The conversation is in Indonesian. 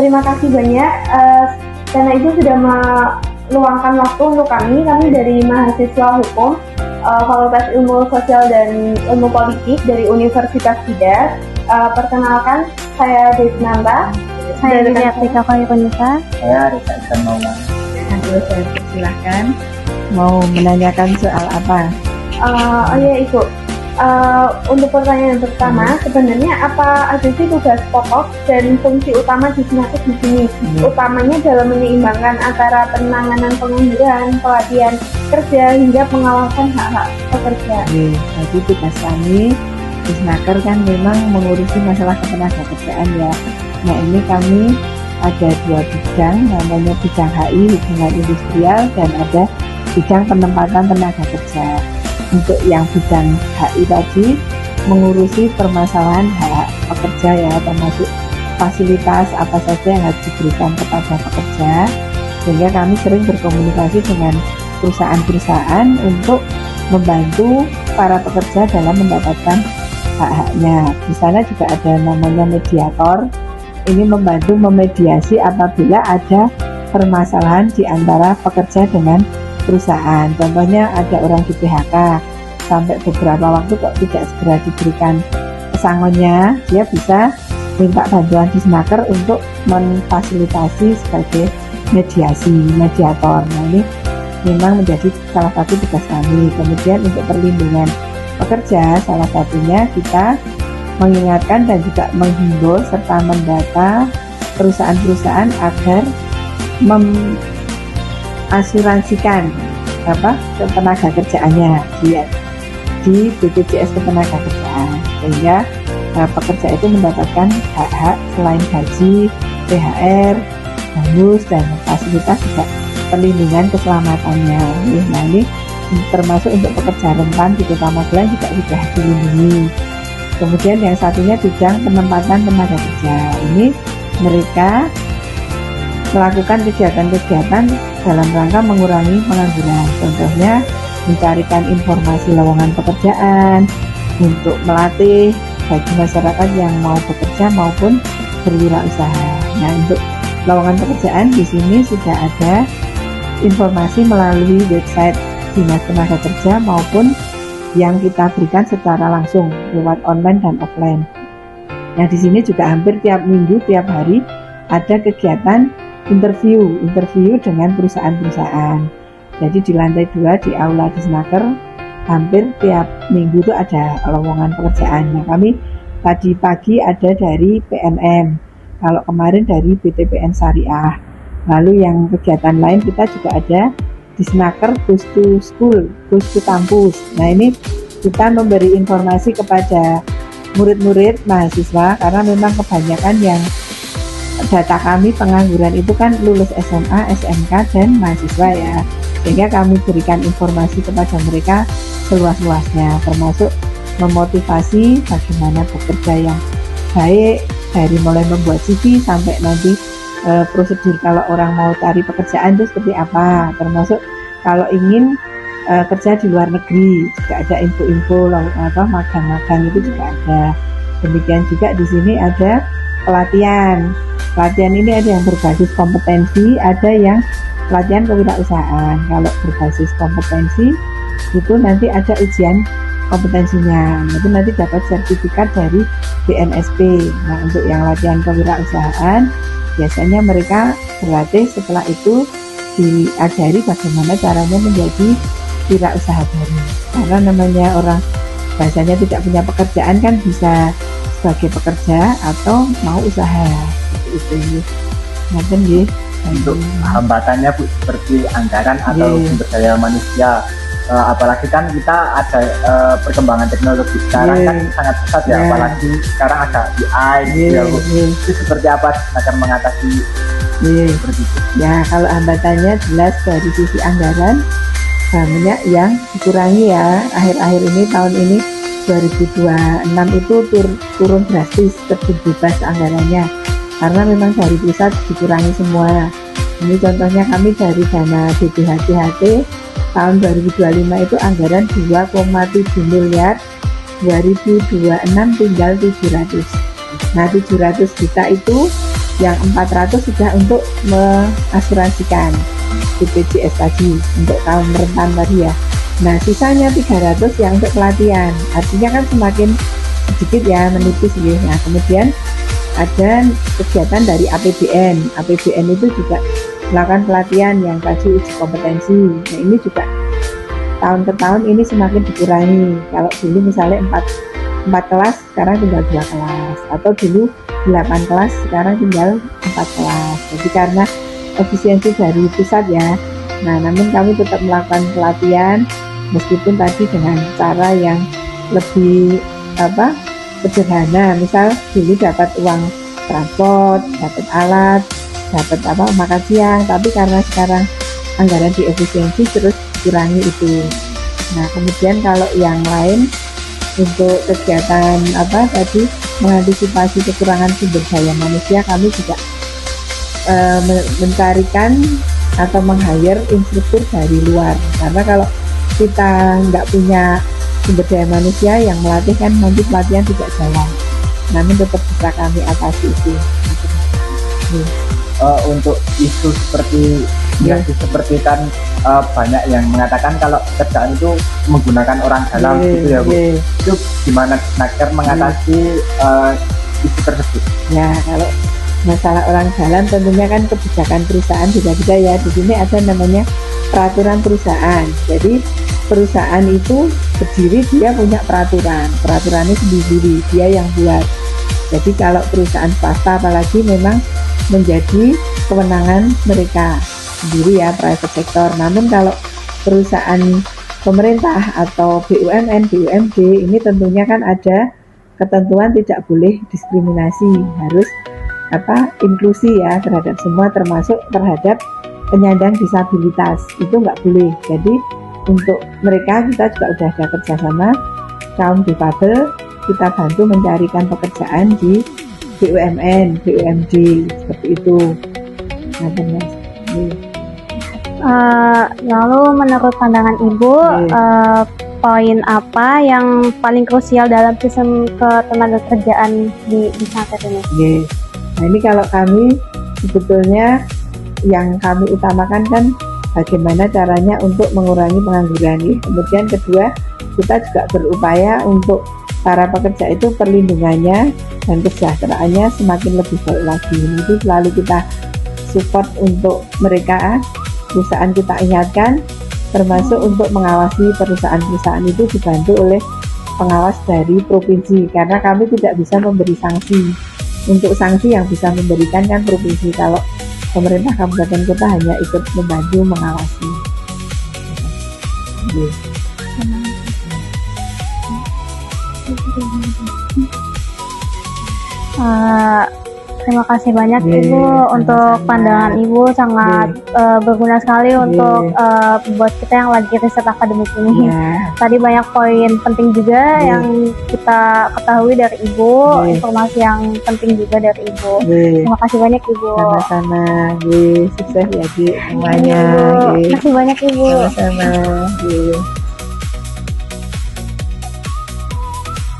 terima kasih banyak karena itu sudah meluangkan waktu untuk kami dari mahasiswa hukum Fakultas Ilmu Sosial dan Ilmu Politik dari Universitas Tidar. Perkenalkan, saya Desnanta. Saya Tika Fayukunisa. Saya Risa Isan Maulana. Saya persilahkan. Mau menanyakan soal apa? Ibu. Untuk pertanyaan pertama, sebenarnya apa aja sih tugas pokok dan fungsi utama di Disnaker di sini? Utamanya dalam menyeimbangkan antara penanganan pengangguran, pelatihan kerja hingga pengawasan hak-hak pekerja. Jadi tugas kami Disnaker kan memang mengurusi masalah ketenagakerjaan ya. Nah ini kami ada 2 bidang, namanya bidang HI hubungan industrial dan ada bidang penempatan tenaga kerja. Untuk yang bidang HI tadi mengurusi permasalahan hak pekerja ya, termasuk fasilitas apa saja yang harus diberikan kepada pekerja, sehingga kami sering berkomunikasi dengan perusahaan-perusahaan untuk membantu para pekerja dalam mendapatkan hak-haknya. Di sana juga ada namanya mediator, ini membantu memediasi apabila ada permasalahan di antara pekerja dengan perusahaan. Contohnya ada orang di PHK sampai beberapa waktu kok tidak segera diberikan pesangonnya, dia bisa minta bantuan Disnaker untuk memfasilitasi sebagai mediator. Nah ini memang menjadi salah satu tugas kami. Kemudian untuk perlindungan pekerja, salah satunya kita mengingatkan dan juga menghimbau serta mendata perusahaan-perusahaan agar asuransikan tenaga kerjaannya di BPJS Ketenagakerjaan, sehingga pekerja itu mendapatkan hak-hak selain gaji, THR, bonus dan fasilitas juga perlindungan keselamatannya. Nah ini termasuk untuk pekerja rentan di Kota Magelang juga sudah dilindungi. Kemudian yang satunya bidang penempatan tenaga kerja, ini mereka melakukan kegiatan-kegiatan dalam rangka mengurangi pengangguran. Contohnya mencarikan informasi lowongan pekerjaan, untuk melatih bagi masyarakat yang mau bekerja maupun berwirausaha. Nah, untuk lowongan pekerjaan di sini sudah ada informasi melalui website Dinas Tenaga Kerja maupun yang kita berikan secara langsung lewat online dan offline. Nah, di sini juga hampir tiap minggu, tiap hari ada kegiatan interview dengan perusahaan-perusahaan. Jadi di lantai 2 di aula Disnaker hampir tiap minggu itu ada lowongan pekerjaan. Nah, kami tadi pagi ada dari PNM, kalau kemarin dari BTPN Syariah. Lalu yang kegiatan lain kita juga ada Disnaker Goes to School, Goes to Campus. Nah ini kita memberi informasi kepada murid-murid mahasiswa, karena memang kebanyakan yang data kami pengangguran itu kan lulus SMA, SMK dan mahasiswa ya, sehingga kami berikan informasi kepada mereka seluas-luasnya, termasuk memotivasi bagaimana bekerja yang baik, dari mulai membuat CV sampai nanti prosedur kalau orang mau cari pekerjaan itu seperti apa, termasuk kalau ingin kerja di luar negeri juga ada info-info magang-magang itu juga ada. Demikian juga di sini ada pelatihan ini ada yang berbasis kompetensi, ada yang pelatihan kewirausahaan. Kalau berbasis kompetensi itu nanti ada ujian kompetensinya, itu nanti dapat sertifikat dari BNSP. Nah, untuk yang latihan kewirausahaan biasanya mereka berlatih, setelah itu diajari bagaimana caranya menjadi wirausaha baru. Karena namanya orang bahasanya tidak punya pekerjaan kan bisa sebagai pekerja atau mau usaha seperti itu. Ngaten nggih. Untuk hambatannya Bu, seperti anggaran atau sumber daya manusia, apalagi kan kita ada perkembangan teknologi sekarang kan sangat pesat ya, apalagi sekarang ada AI itu seperti apa akan mengatasi seperti itu? Ya, kalau hambatannya jelas dari sisi anggaran banyak yang dikurangi ya. Akhir-akhir ini, tahun ini 2026 itu turun drastis, terbebas anggarannya karena memang dari pusat dikurangi semua. Ini contohnya kami dari dana BPHT tahun 2025 itu anggaran 2,7 miliar, 2026 tinggal 700. Nah 700 juta itu Yang 400 sudah untuk mengasuransikan BPJS tadi untuk kaum rentan tadi ya. Nah sisanya 300 yang untuk pelatihan, artinya kan semakin sedikit ya, menipis ya. Nah kemudian ada kegiatan dari APBN. APBN itu juga melakukan pelatihan yang tadi uji kompetensi. Nah ini juga tahun ke tahun ini semakin dikurangi. Kalau dulu misalnya 4 kelas, sekarang tinggal 2 kelas, atau dulu 8 kelas, sekarang tinggal 4 kelas. Jadi karena efisiensi dari pusat ya. Nah namun kami tetap melakukan pelatihan meskipun tadi dengan cara yang lebih sederhana. Misal dulu dapat uang transport, dapat alat, dapat makan siang, tapi karena sekarang anggaran diefisiensi terus kurangi itu. Nah kemudian kalau yang lain untuk kegiatan tadi mengantisipasi kekurangan sumber daya manusia, kami juga mencarikan atau meng-hire instruktur dari luar, karena kalau kita nggak punya sumber daya manusia yang melatih kan nanti pelatihan tidak jalan, namun tetap bisa kami atasi itu. Untuk isu seperti seperti kan banyak yang mengatakan kalau kerjaan itu menggunakan orang dalam gitu ya Bu. Itu gimana Snaker mengatasi isu tersebut? Ya kalau masalah orang dalam tentunya kan kebijakan perusahaan beda-beda ya. Di sini ada namanya peraturan perusahaan. Jadi perusahaan itu berdiri, dia punya peraturannya sendiri, dia yang buat. Jadi kalau perusahaan swasta apalagi memang menjadi kewenangan mereka sendiri ya, private sector. Namun kalau perusahaan pemerintah atau BUMN, BUMD ini tentunya kan ada ketentuan tidak boleh diskriminasi, harus inklusi ya terhadap semua, termasuk terhadap penyandang disabilitas, itu nggak boleh. Jadi untuk mereka kita juga sudah ada kerjasama kaum difabel, kita bantu mencarikan pekerjaan di BUMN, BUMD seperti itu. Lalu menurut pandangan Ibu, poin apa yang paling krusial dalam sistem ketenaga kerjaan di Snaker ini? Nah ini kalau kami sebetulnya yang kami utamakan kan bagaimana caranya untuk mengurangi pengangguran. Kemudian kedua, kita juga berupaya untuk para pekerja itu perlindungannya dan kesejahteraannya semakin lebih baik lagi. Itu selalu kita support untuk mereka. Perusahaan kita ingatkan, termasuk untuk mengawasi perusahaan-perusahaan itu dibantu oleh pengawas dari provinsi, karena kami tidak bisa memberi sanksi. Untuk sanksi yang bisa memberikan kan provinsi, kalau pemerintah kabupaten kota hanya ikut membantu mengawasi. Terima kasih banyak Ibu untuk pandangan Ibu, sangat berguna sekali untuk buat kita yang lagi riset akademik ini. Tadi banyak poin penting juga yang kita ketahui dari Ibu, informasi yang penting juga dari Ibu. Terima kasih banyak Ibu. Sama-sama, sukses ya Di semuanya. Terima kasih banyak Ibu. Sama-sama.